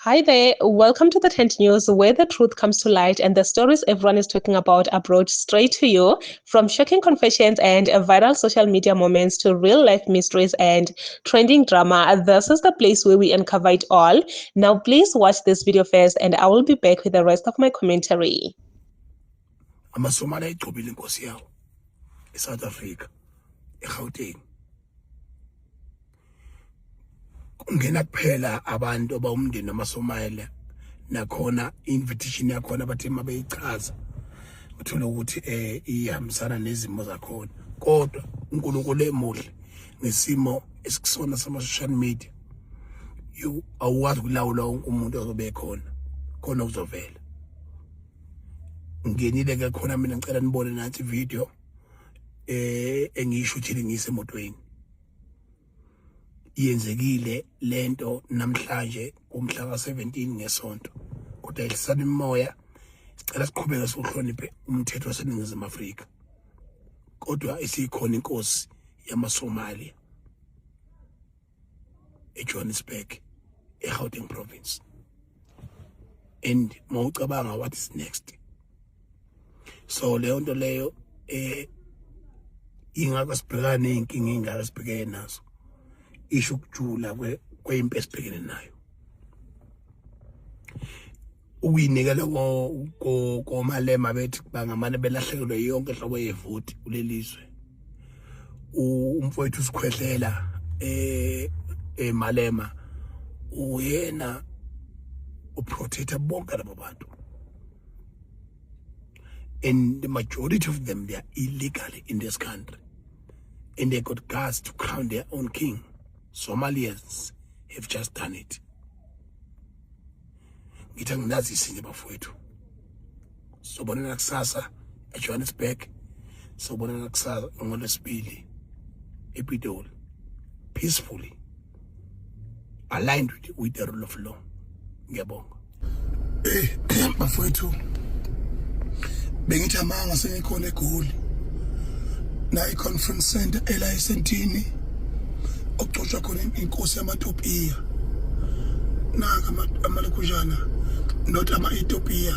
Hi there, welcome to the Tent News, where the truth comes to light and the stories everyone is talking about are brought straight to you. From shocking confessions and viral social media moments to real life mysteries and trending drama, this is the place where we uncover it all. Now, please watch this video first, and I will be back with the rest of my commentary. Amasomala igcobile inkosi yawo eSouth Africa eGauteng kungena kuphela abantu abawumndeni wamasomala nakhona invitation yakhona bathi mabeyichaza uthola ukuthi ihambisana nezimo zakhona kodwa uNkulunkulu emuhle ngesimo esikusona sama social media awukwazi ukulawula umuntu ozobe khona uzovela ngenile ke khona mina ngicela nibone nathi video engiyishuthile ngisemotweni yenzekile lento namhlanje kumhla ka17 ngesonto kodwa ihlisana imoya sicela siqhubeke sokuhloniphe umthetho waseNingizimu Afrika kodwa isikhona inkosi yamaSomalia eJohannesburg eGauteng province and mawucabanga what is next. So leyo nto leyo ingaka sibhekana nenkinga engaka sibhekene nazo isho ukujula kwempi esibhekene nayo uyinikela komalema bethi bangamane belahlekelwe yonke hlobo yevoti kulelizwe umfowethu usikhwehlela malema uyena uprotector bonke labo bantu. And the majority of them, they are illegally in this country. And they got guts to crown their own king. Somalians have just done it. Ngithangazi isinye bafowethu. Sobonana kusasa eJohannesburg. Sobonana kusasa ngoLwesibili ePitoli. Peacefully. Aligned with the rule of law. Ngiyabonga. Bafowethu. Bengithi amanga sengikhona eGoli na iconference center eLayisentini okuxoxa khona inkosi yamaTopiya nanga amalokujana not ama-Ethiopia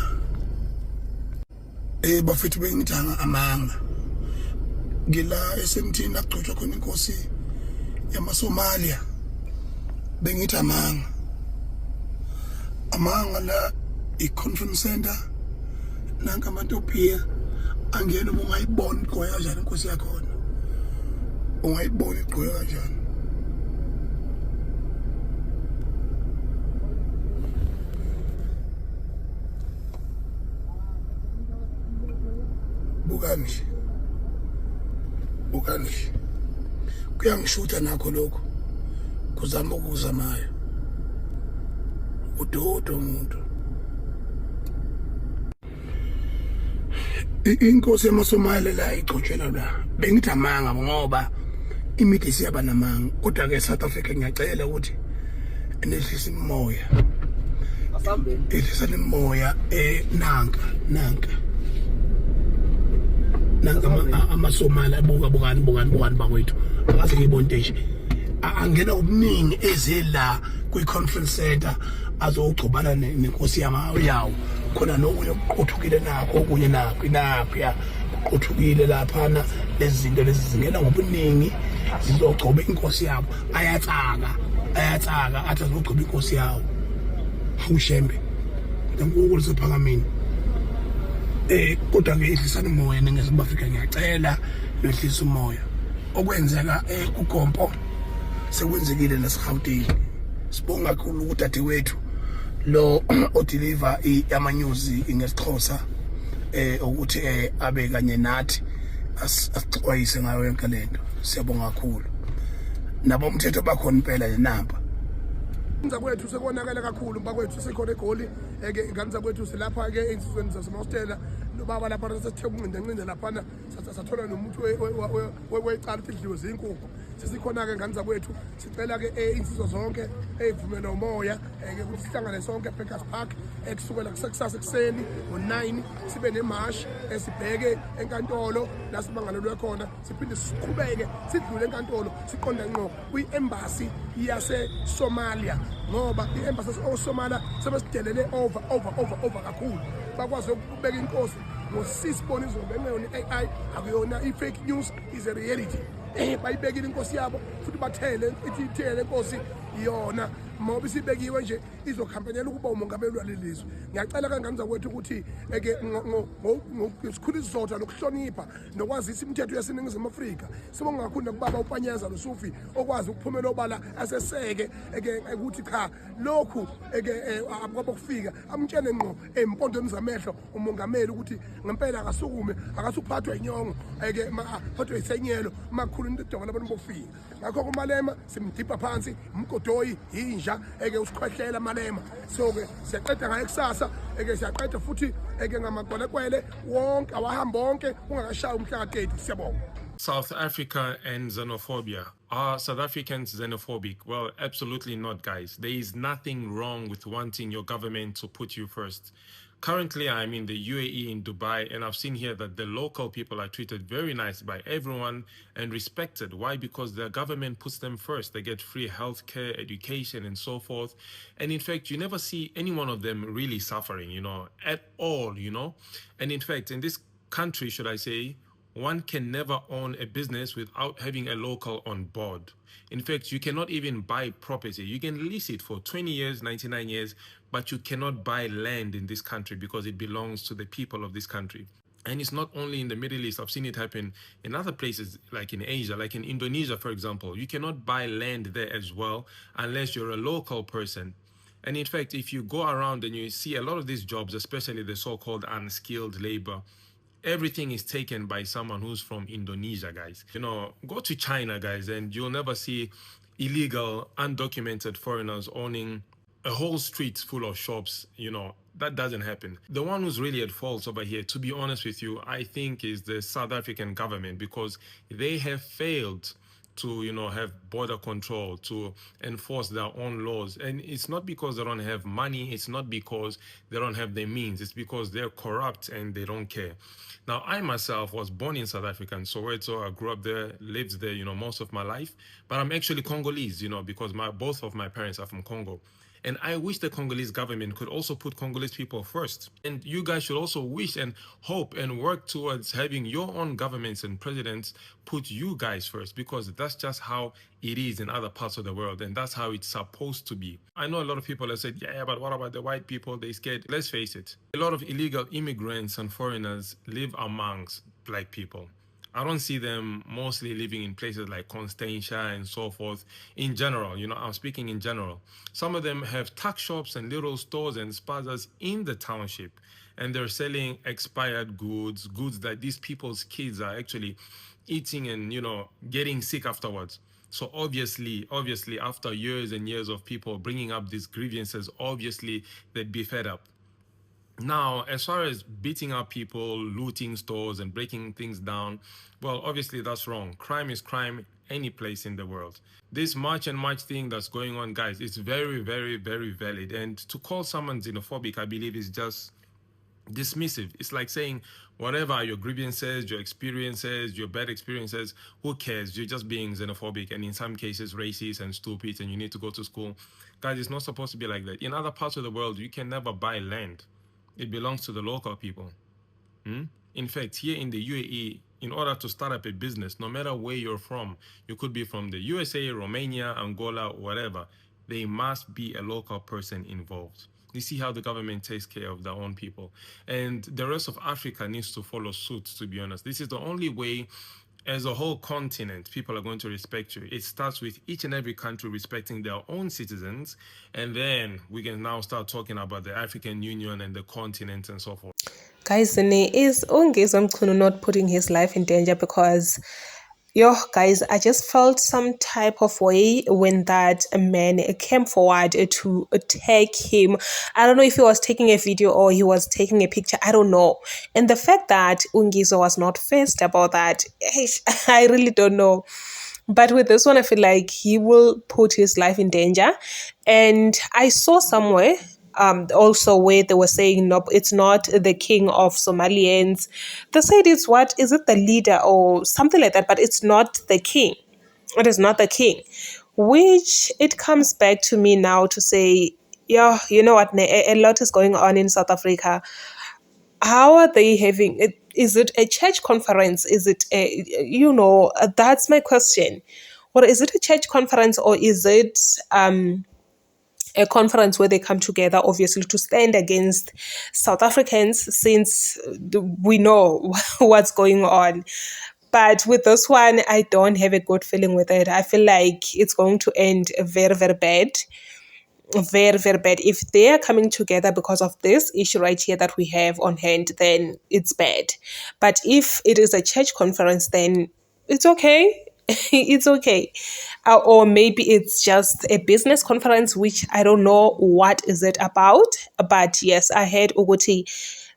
bafethu bengithi amanga ngila eSentini akuxoxa khona inkosi yamaSomalia bengithi amanga la iconference center nanka amatopia angena ungayibona igqoya kanjani inkosi yakhona ungayibona igqoya kanjani bukani kuyangishutha nakho lokho kuzama ukuzamayo udodo umuntu inkosi yamaSomalia la igcotshela la bengithi amanga ngoba imithi siyaba namanga kodwa ke South Africa ngiyacela ukuthi nehlisa imoya ehlisa imoya nanka amaSomalia bukani bakwethu akaze ngibone nje angena obuningi ezela kwi-conference center azogcobana nenkosi yawo khona nokunye okuqothukile nakho okunye nakho ya kuqothukile laphana lezi zinto lezi zingena ngobuningi zizogcoba inkosi yabo ayatsaka athi azogcoba inkosi yawo awushembe uNkulunkulu sephakamini kodwa ke ihlisana umoya neNingizimu Afrika ngiyacela nehlisa umoya okwenzeka kuGompo sekwenzekile naseGauteng sibonga kakhulu ukuthi dadewethu lo odeliver ama-news ngesixhosa ukuthi abe kanye nathi asixwayise ngayo yonke lento siyabonga kakhulu nabo umthetho bakhona impela nenamba Nza kwethu sekonakala kakhulu bakwethu sekhona eGoli ingane zakwethu silapha ke insizweni zasemastela nobaba lapha sesithe ukuncinda lapha sathola nomuntu wecala ukuthi idliwe zinkukhu sesikhona-ke ngani zakwethu sicela-ke insizwa zonke ey'vumela umoya ke ukuthi sihlangane sonke eBackers Park kusukela kusasa ekuseni ngo-9 sibe nemashi sibheke enkantolo la sibangalelwe khona siphinde siqhubeke sidlule enkantolo siqonde ngqo kwi-embassy yase-Somalia ngoba i-embassy yase-Somalia sebesidelele over kakhulu bakwazi ukubeka inkosi ngo-6 bengeyona i-AI akuyona i-fake news is a reality bayibekile inkosi yabo futhi bathele ithele inkosi yona ngoba isibekiwe nje izokhampenyela ukuba umongameli walelizwe. Ngiyacela kangani zakwethu ukuthi ngesikhulu isizotha nokuhlonipha nokwazisa imithetho yaseNingizimu Afrika sibonga kakhulu kubaba uPanyeza noSufi okwazi ukuphumela obala aseseke ukuthi cha lokhu akwabe kufika amtshele ngqo empondweni zamehlo umongameli ukuthi ngempela akasukume akasuphathwa inyongo aphathwe isenyelo makhulu indodana labantu bofika. Ngakho kumalema simdipha phansi umgodoyi inja usikhwehlela malema so-ke siyaqeda ngaye kusasa siyaqeda futhi ngamagwelekwele wonke awahamba wonke ungakashaya umhla ka-30. Siyabonga. South Africa and xenophobia. Are South Africans xenophobic? Well, absolutely not, guys. There is nothing wrong with wanting your government to put you first. Currently, I'm in the UAE in Dubai, and I've seen here that the local people are treated very nice by everyone and respected. Why? Because their government puts them first. They get free healthcare, education, and so forth. And in fact, you never see any one of them really suffering, at all, And in fact, in this country, should I say, one can never own a business without having a local on board. In fact, you cannot even buy property. You can lease it for 20 years, 99 years, but you cannot buy land in this country because it belongs to the people of this country. And it's not only in the Middle East. I've seen it happen in other places, like in Asia, like in Indonesia, for example. You cannot buy land there as well unless you're a local person. And in fact, if you go around and you see a lot of these jobs, especially the so-called unskilled labor, everything is taken by someone who's from Indonesia, guys. Go to China, guys, and you'll never see illegal, undocumented foreigners owning a whole street full of shops. That doesn't happen. The one who's really at fault over here, to be honest with you, I think is the South African government, because they have failed to have border control, to enforce their own laws. And it's not because they don't have money, it's not because they don't have the means, it's because they're corrupt and they don't care. Now, I myself was born in South Africa, in Soweto. I grew up there, lived there, most of my life. But I'm actually Congolese, because both of my parents are from Congo. And I wish the Congolese government could also put Congolese people first. And you guys should also wish and hope and work towards having your own governments and presidents put you guys first, because that's just how it is in other parts of the world. And that's how it's supposed to be. I know a lot of people have said, yeah, but what about the white people? They're scared. Let's face it. A lot of illegal immigrants and foreigners live amongst black people. I don't see them mostly living in places like Constantia and so forth. In general, I'm speaking in general. Some of them have tuck shops and little stores and spazas in the township, and they're selling expired goods that these people's kids are actually eating and, getting sick afterwards. So obviously, after years and years of people bringing up these grievances, obviously they'd be fed up. Now, as far as beating up people, looting stores and breaking things down, well, obviously that's wrong. Crime is crime any place in the world. This March and March thing that's going on, guys, it's very, very, very valid. And to call someone xenophobic, I believe, is just dismissive. It's like saying whatever are your grievances, your experiences, your bad experiences, who cares? You're just being xenophobic and in some cases racist and stupid and you need to go to school. Guys, it's not supposed to be like that. In other parts of the world, you can never buy land. It belongs to the local people. In fact, here in the UAE, in order to start up a business, no matter where you're from, you could be from the USA, Romania, Angola, whatever, there must be a local person involved. You see how the government takes care of their own people. And the rest of Africa needs to follow suit, to be honest. This is the only way, as a whole continent, people are going to respect you. It starts with each and every country respecting their own citizens, and then we can now start talking about the African Union and the continent and so forth. Guys, is Ungezo Mchunu not putting his life in danger? Because guys, I just felt some type of way when that man came forward to attack him. I don't know if he was taking a video or he was taking a picture. I don't know. And the fact that Ungezo was not faced about that, I really don't know. But with this one, I feel like he will put his life in danger. And I saw somewhere also where they were saying, no, it's not the king of Somalians. They said it's what? Is it the leader or something like that? But it's not the king. It is not the king. Which it comes back to me now to say, yeah, you know what? A lot is going on in South Africa. How are they having it? Is it a church conference? Is it a, that's my question. Or is it a church conference, or is it a conference where they come together, obviously, to stand against South Africans, since we know what's going on? But with this one, I don't have a good feeling with it. I feel like it's going to end very, very bad. Very, very bad. If they are coming together because of this issue right here that we have on hand, then it's bad. But if it is a church conference, then it's okay. It's okay. Or maybe it's just a business conference, which I don't know what is it about. But yes, I heard Uguti,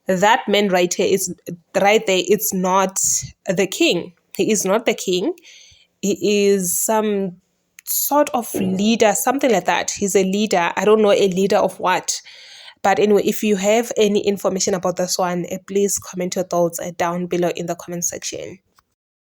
that man right here is right there. It's not the king. He is not the king. He is some sort of leader, something like that. He's a leader. I don't know, a leader of what. But anyway, if you have any information about this one, please comment your thoughts down below in the comment section.